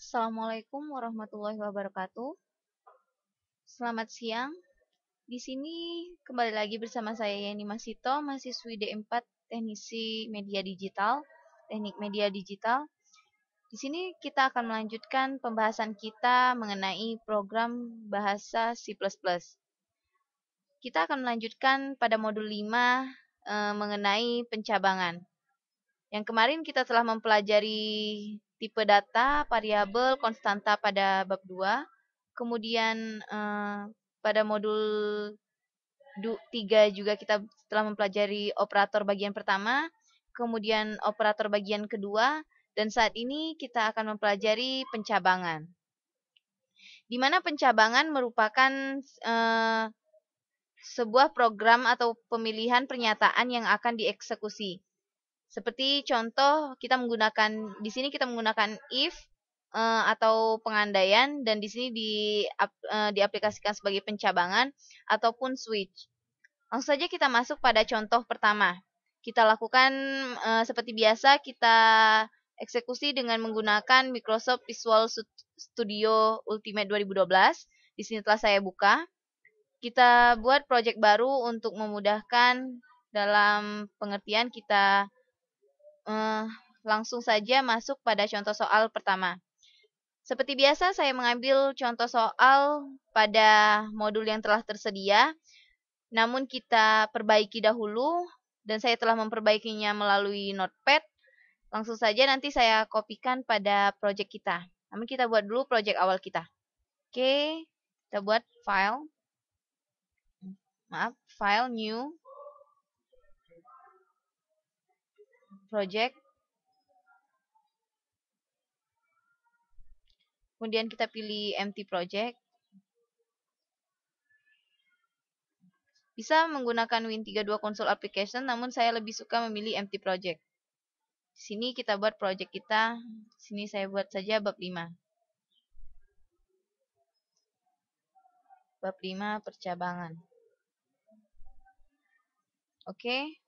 Assalamualaikum warahmatullahi wabarakatuh. Selamat siang. Di sini kembali lagi bersama saya Yeni Masito, mahasiswi D4 Teknisi Media Digital, Teknik Media Digital. Di sini kita akan melanjutkan pembahasan kita mengenai program bahasa C++. Kita akan melanjutkan pada modul 5 mengenai pencabangan. Yang kemarin kita telah mempelajari tipe data, variabel, konstanta pada bab 2. Kemudian pada modul 3 juga kita telah mempelajari operator bagian pertama, kemudian operator bagian kedua, dan saat ini kita akan mempelajari pencabangan. Di mana pencabangan merupakan sebuah program atau pemilihan pernyataan yang akan dieksekusi. Seperti contoh di sini kita menggunakan if atau pengandaian, dan di sini diaplikasikan sebagai pencabangan ataupun switch. Langsung saja kita masuk pada contoh pertama. Kita lakukan seperti biasa, kita eksekusi dengan menggunakan Microsoft Visual Studio Ultimate 2012. Di sini telah saya buka. Kita buat project baru untuk memudahkan dalam pengertian kita langsung saja masuk pada contoh soal pertama. Seperti biasa, saya mengambil contoh soal pada modul yang telah tersedia, namun kita perbaiki dahulu, dan saya telah memperbaikinya melalui Notepad. Langsung saja nanti saya kopikan pada project kita. Namun kita buat dulu project awal kita. Oke, kita buat file new project. Kemudian kita pilih empty project. Bisa menggunakan Win32 Console Application, namun saya lebih suka memilih empty project. Di sini kita buat project kita. Di sini saya buat saja bab 5. Bab 5 percabangan. Oke.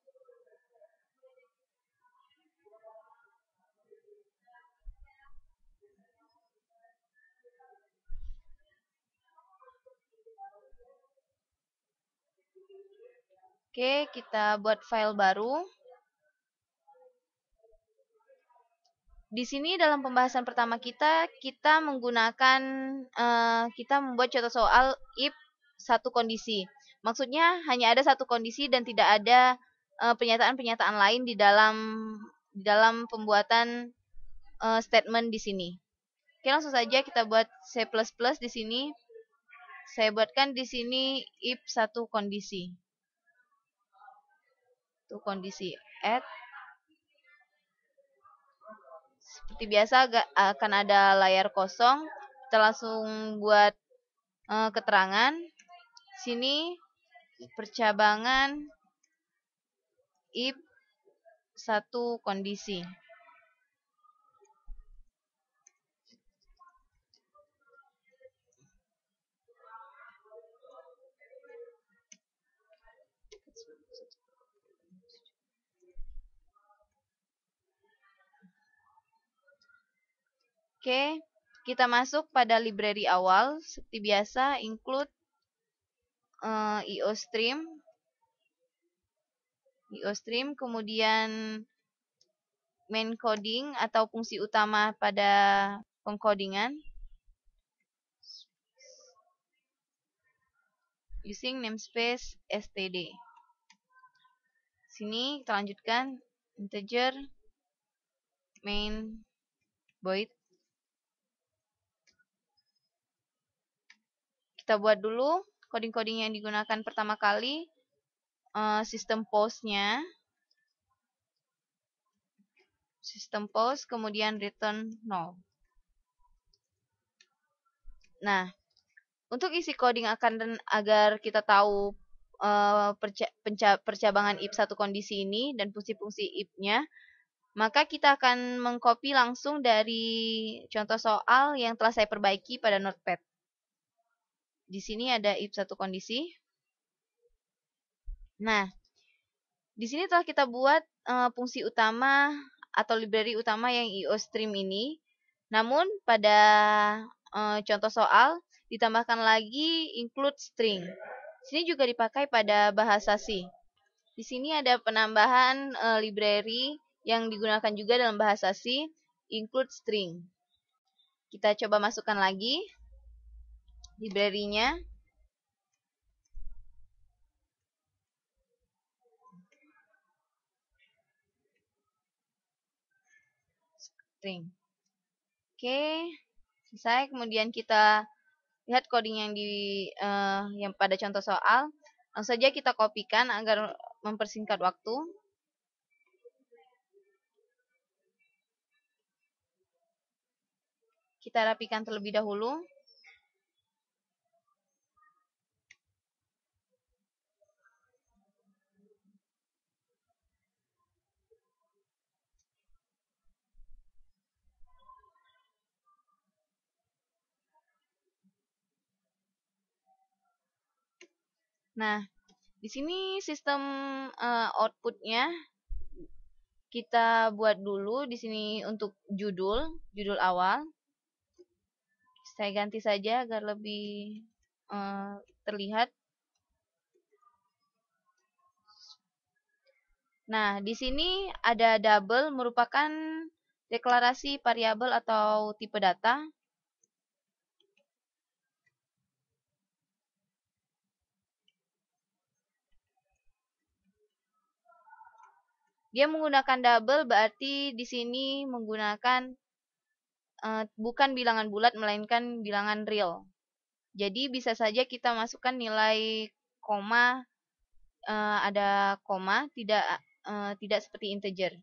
Oke, kita buat file baru. Di sini dalam pembahasan pertama kita menggunakan kita membuat contoh soal if satu kondisi. Maksudnya hanya ada satu kondisi dan tidak ada pernyataan-pernyataan lain di dalam pembuatan statement di sini. Oke, langsung saja kita buat C++ di sini. Saya buatkan di sini if satu kondisi. Add. Seperti biasa akan ada layar kosong. Kita langsung buat keterangan. Sini percabangan if satu kondisi. Oke, kita masuk pada library awal. Seperti biasa, include IOStream, kemudian main coding atau fungsi utama pada pengkodingan. Using namespace std. Sini kita lanjutkan integer main void. Kita buat dulu coding-coding yang digunakan pertama kali, sistem post-nya, kemudian return null. Nah, untuk isi coding agar kita tahu percabangan if satu kondisi ini dan fungsi-fungsi if-nya, maka kita akan mengcopy langsung dari contoh soal yang telah saya perbaiki pada Notepad. Di sini ada if satu kondisi. Nah, di sini telah kita buat fungsi utama atau library utama yang IOStream ini. Namun pada contoh soal ditambahkan lagi include string. Sini juga dipakai pada bahasa C. Di sini ada penambahan library yang digunakan juga dalam bahasa C, include string. Kita coba masukkan lagi library-nya. String. Oke, selesai. Kemudian kita lihat coding yang pada contoh soal. Langsung saja kita kopikan agar mempersingkat waktu. Kita rapikan terlebih dahulu. Nah, di sini sistem outputnya kita buat dulu di sini untuk judul awal. Saya ganti saja agar lebih terlihat. Nah, di sini ada double merupakan deklarasi variabel atau tipe data. Dia menggunakan double berarti di sini menggunakan bukan bilangan bulat melainkan bilangan real. Jadi bisa saja kita masukkan nilai koma, ada koma, tidak seperti integer.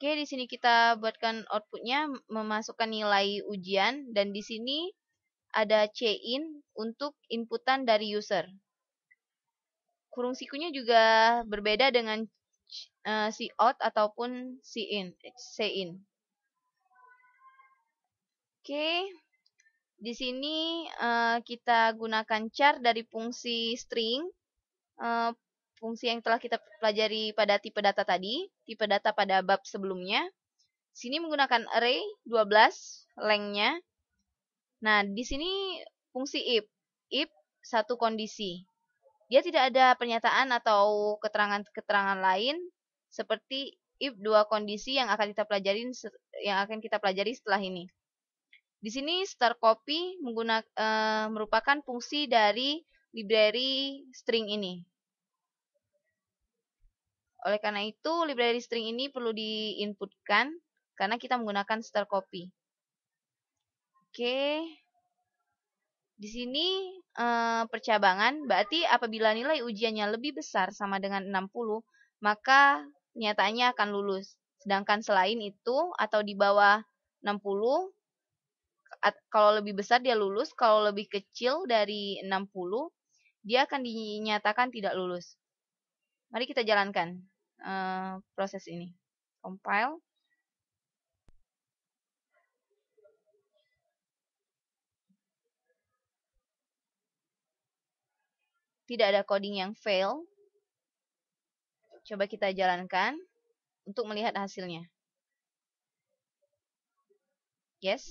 Oke, di sini kita buatkan outputnya memasukkan nilai ujian dan di sini ada cin untuk inputan dari user. Kurung sikunya juga berbeda dengan cout ataupun cin. Oke, di sini kita gunakan char dari fungsi string, fungsi yang telah kita pelajari pada tipe data tadi, tipe data pada bab sebelumnya. Sini menggunakan array 12 lengthnya. Nah, di sini fungsi if satu kondisi. Dia tidak ada pernyataan atau keterangan-keterangan lain seperti if dua kondisi yang akan kita pelajari setelah ini. Di sini star copy merupakan fungsi dari library string ini. Oleh karena itu, library string ini perlu diinputkan karena kita menggunakan star copy. Oke. Di sini percabangan, berarti apabila nilai ujiannya lebih besar sama dengan 60, maka penyataannya akan lulus. Sedangkan selain itu atau di bawah 60, kalau lebih besar dia lulus, kalau lebih kecil dari 60, dia akan dinyatakan tidak lulus. Mari kita jalankan proses ini. Compile. Tidak ada coding yang fail. Coba kita jalankan untuk melihat hasilnya. Yes.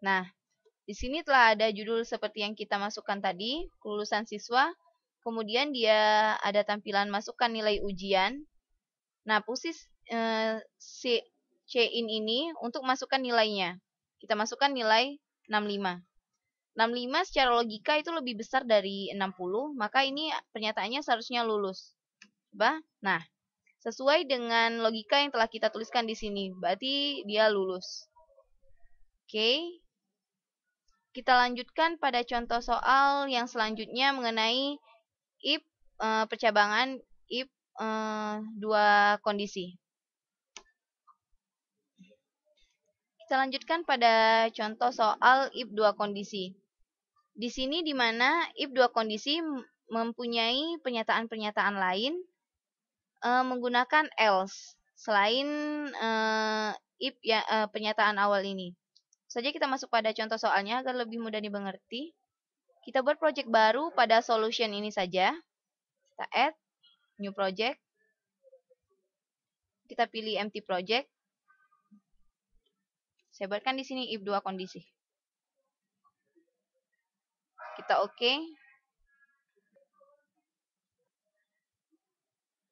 Nah, di sini telah ada judul seperti yang kita masukkan tadi, kelulusan siswa. Kemudian dia ada tampilan masukkan nilai ujian. Nah, fungsi cin ini untuk masukkan nilainya. Kita masukkan nilai 65. 65 secara logika itu lebih besar dari 60, maka ini pernyataannya seharusnya lulus. Coba. Nah, sesuai dengan logika yang telah kita tuliskan di sini, berarti dia lulus. Oke. Kita lanjutkan pada contoh soal yang selanjutnya mengenai if percabangan if dua kondisi. Kita lanjutkan pada contoh soal if dua kondisi. Di sini di mana if dua kondisi mempunyai pernyataan-pernyataan lain menggunakan else selain if pernyataan awal ini. Saja kita masuk pada contoh soalnya agar lebih mudah dimengerti. Kita buat project baru pada solution ini saja. Kita add. new project. Kita pilih empty project. Saya buatkan di sini if 2 kondisi. Kita oke.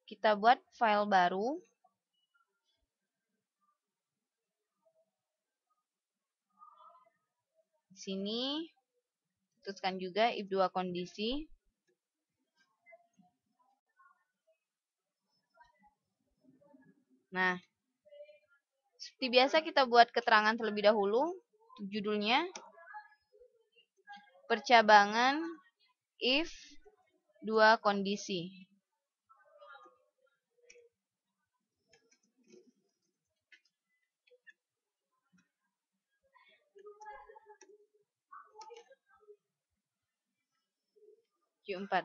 Kita buat file baru. Di sini tuliskan juga if 2 kondisi. Nah, seperti biasa kita buat keterangan terlebih dahulu. Judulnya percabangan if 2 kondisi. Q4.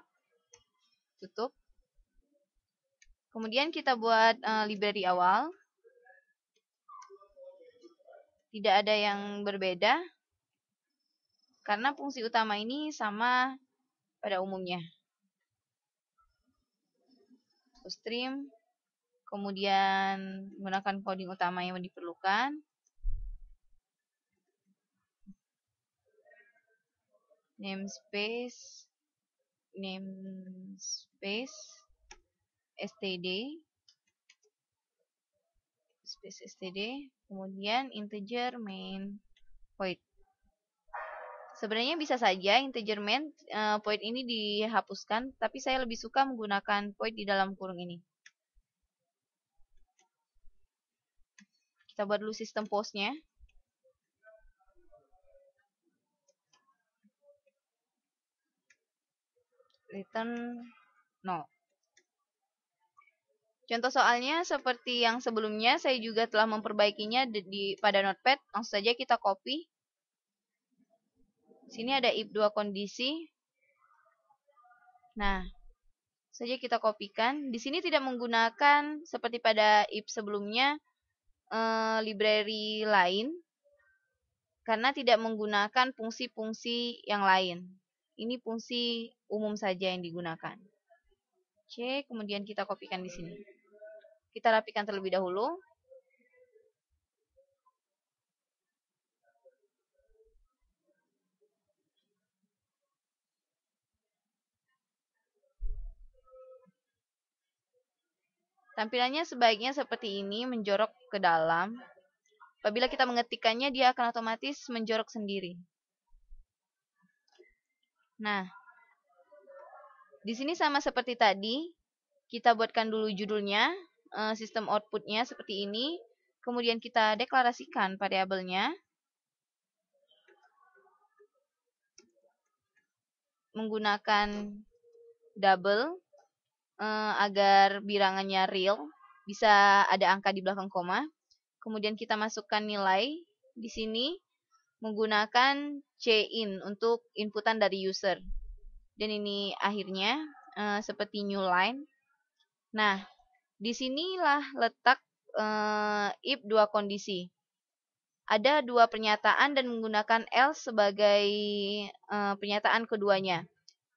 Tutup. Kemudian kita buat library awal. Tidak ada yang berbeda karena fungsi utama ini sama pada umumnya. Stream, kemudian menggunakan coding utama yang diperlukan. Namespace, std, space std, kemudian integer main void. Sebenarnya bisa saja integer main void ini dihapuskan, tapi saya lebih suka menggunakan void di dalam kurung ini. Kita buat dulu sistem postnya. Return 0. Contoh soalnya seperti yang sebelumnya, saya juga telah memperbaikinya pada Notepad. Langsung saja kita copy. Sini ada if 2 kondisi. Nah, saja kita kopikan. Di sini tidak menggunakan seperti pada if sebelumnya library lain, karena tidak menggunakan fungsi-fungsi yang lain. Ini fungsi umum saja yang digunakan. Oke, kemudian kita kopikan di sini. Kita rapikan terlebih dahulu. Tampilannya sebaiknya seperti ini, menjorok ke dalam. Apabila kita mengetikkannya, dia akan otomatis menjorok sendiri. Nah, di sini sama seperti tadi, kita buatkan dulu judulnya, sistem outputnya seperti ini. Kemudian kita deklarasikan variabelnya. Menggunakan double agar bilangannya real, bisa ada angka di belakang koma. Kemudian kita masukkan nilai di sini menggunakan cin untuk inputan dari user. Dan ini akhirnya seperti new line. Nah, disinilah letak if 2 kondisi. Ada 2 pernyataan dan menggunakan else sebagai pernyataan keduanya.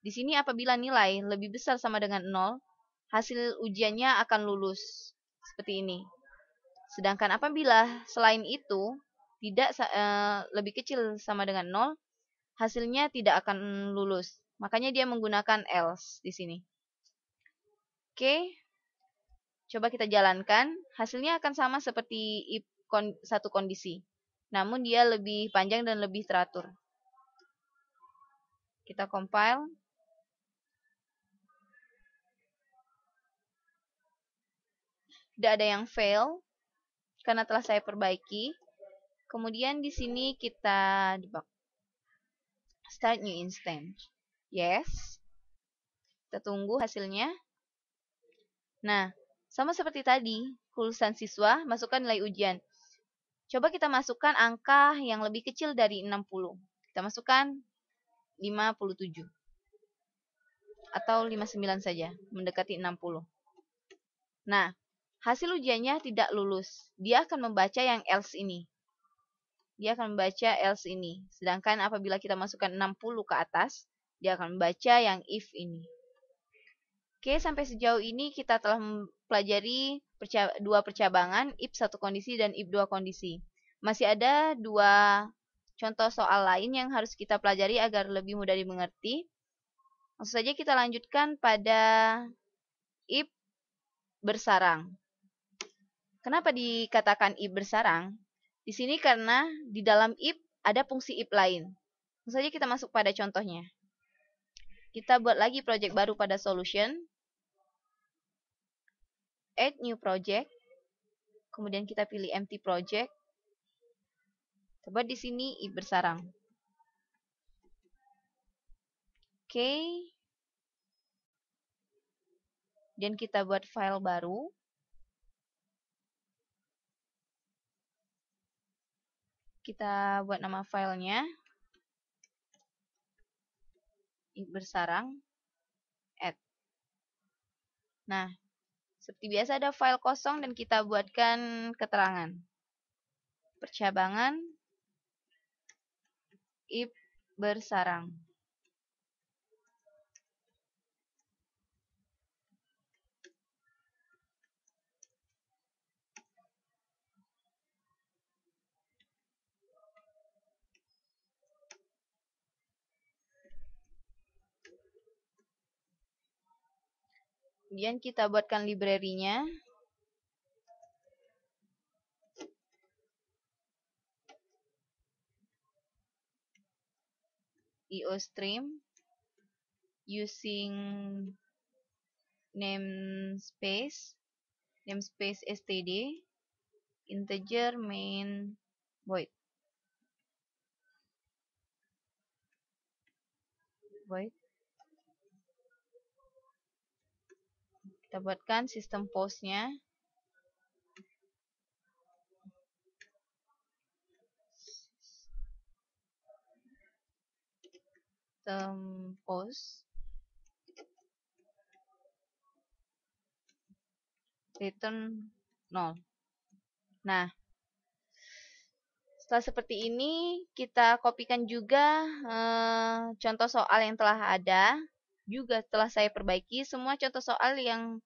Di sini apabila nilai lebih besar sama dengan 0, hasil ujiannya akan lulus. Seperti ini. Sedangkan apabila selain itu tidak lebih kecil sama dengan 0, hasilnya tidak akan lulus. Makanya dia menggunakan else di sini. Oke. Coba kita jalankan. Hasilnya akan sama seperti if satu kondisi. Namun dia lebih panjang dan lebih teratur. Kita compile. Tidak ada yang fail karena telah saya perbaiki. Kemudian di sini kita debug. Start new instance. Yes. Kita tunggu hasilnya. Nah, sama seperti tadi, kelulusan siswa, masukkan nilai ujian. Coba kita masukkan angka yang lebih kecil dari 60. Kita masukkan 57. Atau 59 saja, mendekati 60. Nah, hasil ujiannya tidak lulus. Dia akan membaca yang else ini. Dia akan membaca else ini. Sedangkan apabila kita masukkan 60 ke atas, dia akan membaca yang if ini. Oke, sampai sejauh ini kita telah mempelajari dua percabangan, if satu kondisi dan if dua kondisi. Masih ada dua contoh soal lain yang harus kita pelajari agar lebih mudah dimengerti. Langsung saja kita lanjutkan pada if bersarang. Kenapa dikatakan if bersarang? Di sini karena di dalam if ada fungsi if lain. Langsung saja kita masuk pada contohnya. Kita buat lagi project baru pada solution. Add new project. Kemudian kita pilih empty project. Coba di sini if bersarang. Oke. Dan kita buat file baru. Kita buat nama filenya if bersarang add. Nah, seperti biasa ada file kosong dan kita buatkan keterangan. Percabangan if bersarang. Kemudian kita buatkan library-nya. IOStream using namespace std integer main void. Kita buatkan sistem post-nya. Sistem post return 0. Nah, setelah seperti ini, kita kopikan juga contoh soal yang telah ada. Juga telah saya perbaiki. Semua contoh soal yang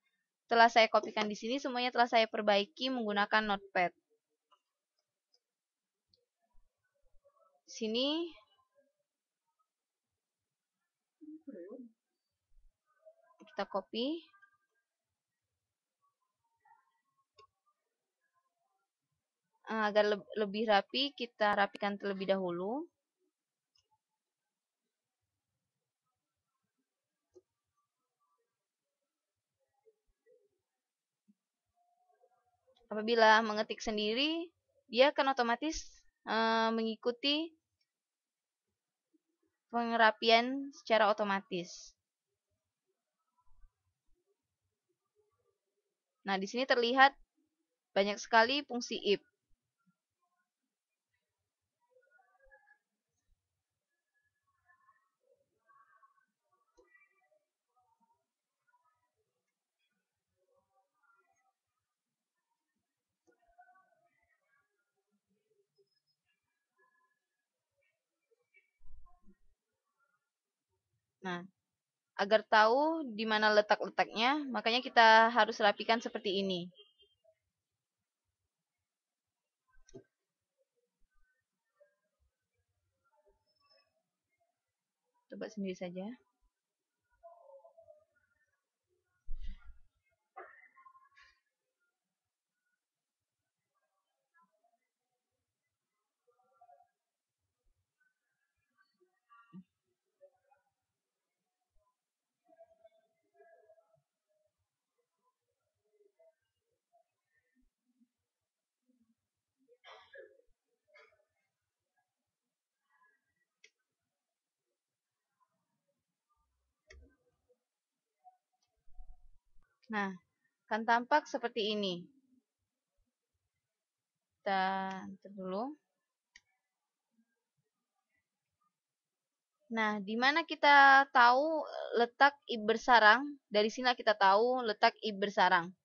telah saya kopikan di sini, semuanya telah saya perbaiki menggunakan Notepad. Sini kita copy. Agar lebih rapi, kita rapikan terlebih dahulu. Apabila mengetik sendiri, dia akan otomatis mengikuti pengerapian secara otomatis. Nah, di sini terlihat banyak sekali fungsi if. Nah, agar tahu di mana letak-letaknya, makanya kita harus rapikan seperti ini. Coba sendiri saja. Nah, akan tampak seperti ini. Kita enter dulu. Nah, di mana kita tahu letak if bersarang? Dari sini kita tahu letak if bersarang.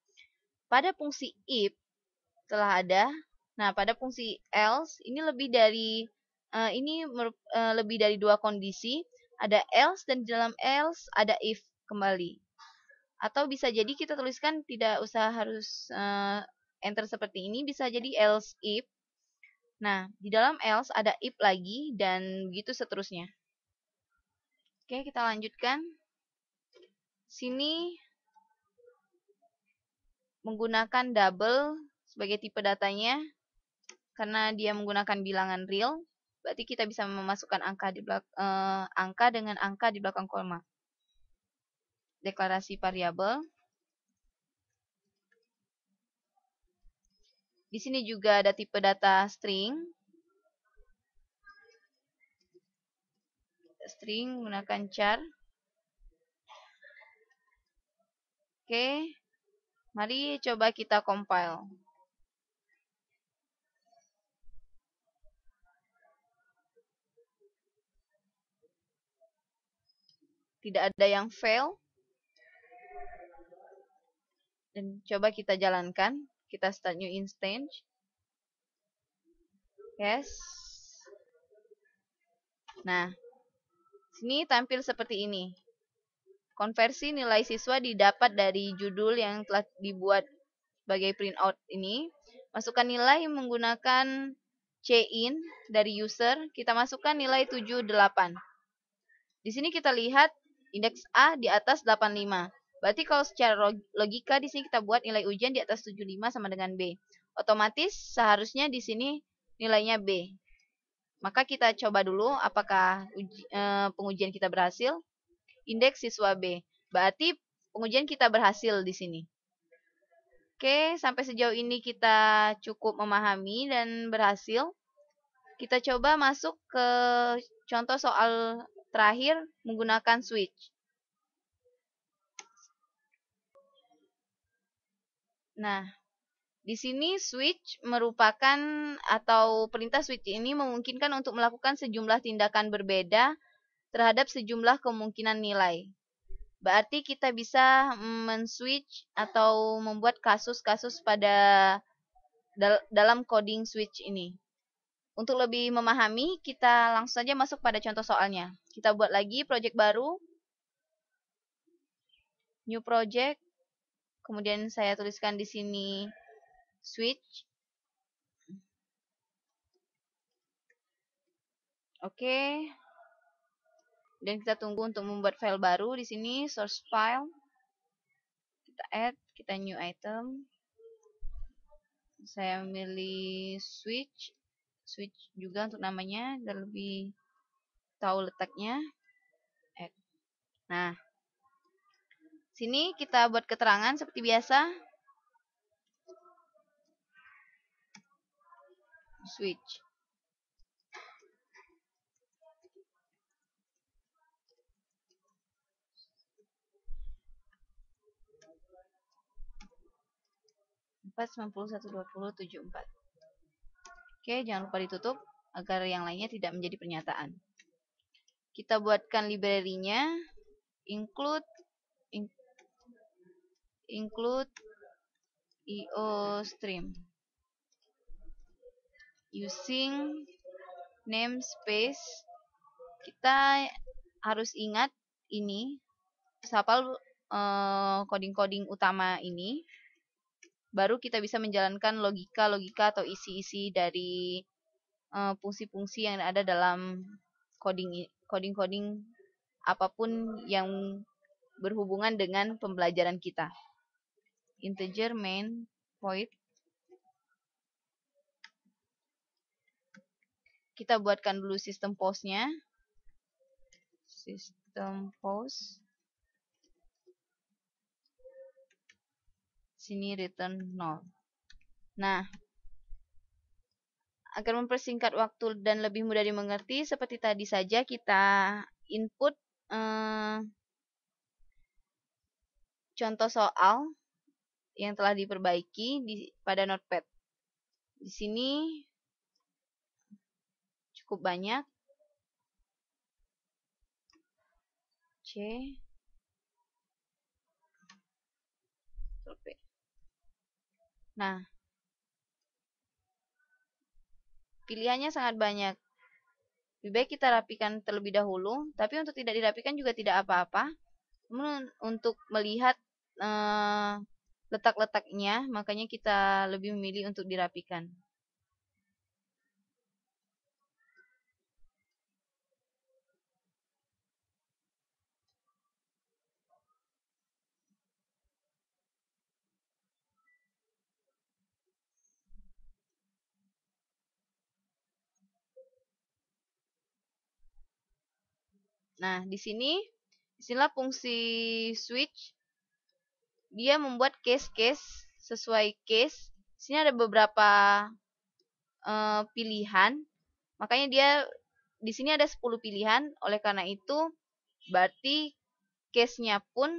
Pada fungsi if telah ada. Nah, pada fungsi else ini lebih dari lebih dari dua kondisi. Ada else dan di dalam else ada if kembali. Atau bisa jadi kita tuliskan tidak usah harus enter seperti ini, bisa jadi else if. Nah, di dalam else ada if lagi dan begitu seterusnya. Oke, kita lanjutkan. Sini menggunakan double sebagai tipe datanya karena dia menggunakan bilangan real, berarti kita bisa memasukkan angka di angka dengan angka di belakang koma. Deklarasi variabel. Di sini juga ada tipe data string. String menggunakan char. Oke, mari coba kita compile. Tidak ada yang fail. Dan coba kita jalankan. Kita start new instance. Yes. Nah, sini tampil seperti ini. Konversi nilai siswa didapat dari judul yang telah dibuat sebagai printout ini. Masukkan nilai menggunakan cin dari user. Kita masukkan nilai 78. Di sini kita lihat indeks A di atas 85. Berarti kalau secara logika di sini kita buat nilai ujian di atas 75 sama dengan B. Otomatis seharusnya di sini nilainya B. Maka kita coba dulu apakah pengujian kita berhasil. Indeks siswa B. Berarti pengujian kita berhasil di sini. Oke, sampai sejauh ini kita cukup memahami dan berhasil. Kita coba masuk ke contoh soal terakhir menggunakan switch. Nah, di sini switch merupakan atau perintah switch ini memungkinkan untuk melakukan sejumlah tindakan berbeda terhadap sejumlah kemungkinan nilai. Berarti kita bisa men-switch atau membuat kasus-kasus pada dalam coding switch ini. Untuk lebih memahami, kita langsung saja masuk pada contoh soalnya. Kita buat lagi project baru. New project. Kemudian saya tuliskan di sini switch. Oke. Dan kita tunggu untuk membuat file baru di sini, source file. Kita add, kita new item. Saya memilih switch. Switch juga untuk namanya, agar lebih tahu letaknya. Add. Nah, sini kita buat keterangan seperti biasa. Switch. Oke, jangan lupa ditutup agar yang lainnya tidak menjadi pernyataan. Kita buatkan library-nya, include EOStream using namespace. Kita harus ingat ini, hafal coding-coding utama ini. Baru kita bisa menjalankan logika-logika atau isi-isi dari fungsi-fungsi yang ada dalam coding apapun yang berhubungan dengan pembelajaran kita. Integer main void. Kita buatkan dulu sistem post-nya. Sistem post. Sini return 0. Nah, agar mempersingkat waktu dan lebih mudah dimengerti, seperti tadi saja kita input contoh soal yang telah diperbaiki pada Notepad. Di sini cukup banyak. C. Nah, pilihannya sangat banyak. Lebih baik kita rapikan terlebih dahulu, tapi untuk tidak dirapikan juga tidak apa-apa. Namun untuk melihat letak-letaknya, makanya kita lebih memilih untuk dirapikan. Nah, disinilah fungsi switch. Dia membuat case-case sesuai case. Di sini ada beberapa pilihan. Makanya di sini ada 10 pilihan. Oleh karena itu, berarti case-nya pun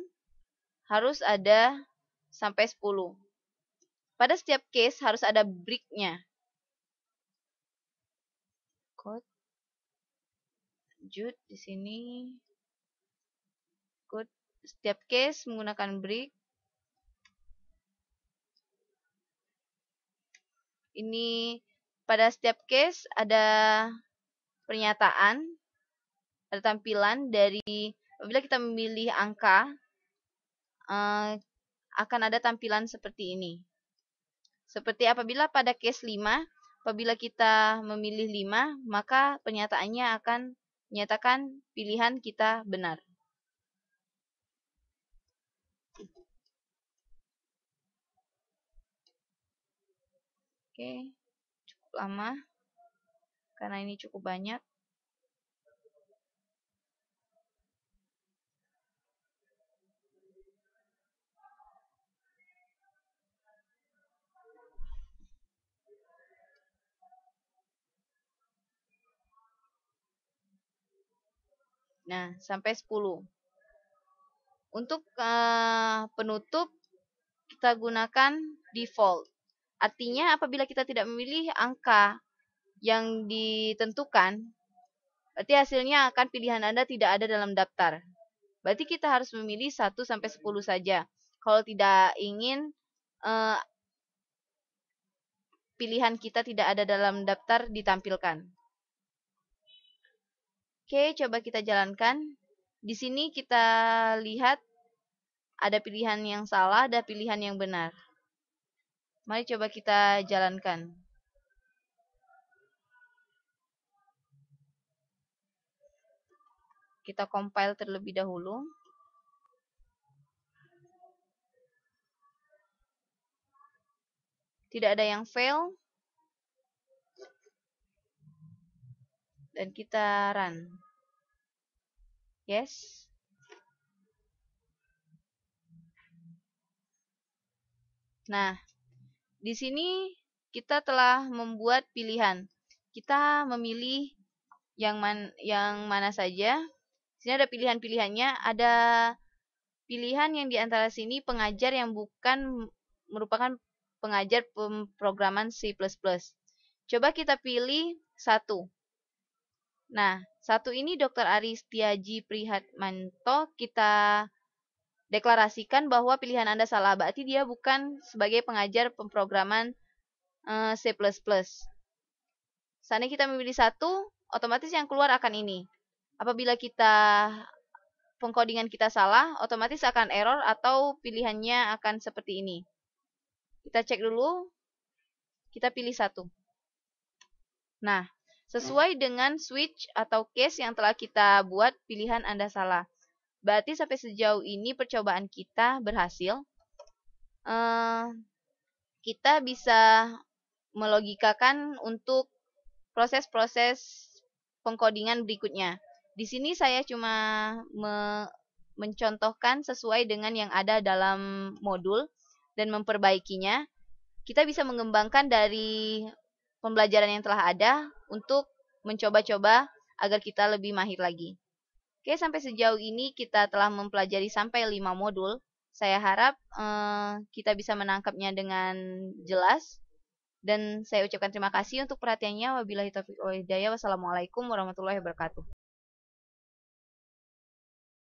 harus ada sampai 10. Pada setiap case harus ada break-nya. Code. Lanjut di sini. Code. Setiap case menggunakan break. Ini pada setiap case ada pernyataan, ada tampilan dari apabila kita memilih angka, akan ada tampilan seperti ini. Seperti apabila pada case 5, apabila kita memilih 5, maka pernyataannya akan menyatakan pilihan kita benar. Oke, cukup lama karena ini cukup banyak. Nah, sampai 10. Untuk penutup kita gunakan default. Artinya apabila kita tidak memilih angka yang ditentukan, berarti hasilnya akan pilihan Anda tidak ada dalam daftar. Berarti kita harus memilih 1 sampai 10 saja. Kalau tidak ingin pilihan kita tidak ada dalam daftar ditampilkan. Oke, coba kita jalankan. Di sini kita lihat ada pilihan yang salah, ada pilihan yang benar. Mari coba kita jalankan. Kita compile terlebih dahulu. Tidak ada yang fail. Dan kita run. Yes. Nah, di sini kita telah membuat pilihan. Kita memilih yang mana saja. Di sini ada pilihan-pilihannya. Ada pilihan yang di antara sini pengajar yang bukan merupakan pengajar pemrograman C++. Coba kita pilih 1. Nah, 1 ini Dr. Aris Setiaji Prihatmanto, kita deklarasikan bahwa pilihan Anda salah. Berarti dia bukan sebagai pengajar pemrograman C++. Seandainya kita memilih 1, otomatis yang keluar akan ini. Apabila kita pengkodingan kita salah, otomatis akan error atau pilihannya akan seperti ini. Kita cek dulu. Kita pilih 1. Nah, sesuai dengan switch atau case yang telah kita buat, pilihan Anda salah. Berarti sampai sejauh ini percobaan kita berhasil. Kita bisa melogikakan untuk proses-proses pengkodingan berikutnya. Di sini saya cuma mencontohkan sesuai dengan yang ada dalam modul dan memperbaikinya. Kita bisa mengembangkan dari pembelajaran yang telah ada untuk mencoba-coba agar kita lebih mahir lagi. Oke, sampai sejauh ini kita telah mempelajari sampai 5 modul. Saya harap kita bisa menangkapnya dengan jelas. Dan saya ucapkan terima kasih untuk perhatiannya. Wabillahi taufiq wal hidayah. Wassalamualaikum warahmatullahi wabarakatuh.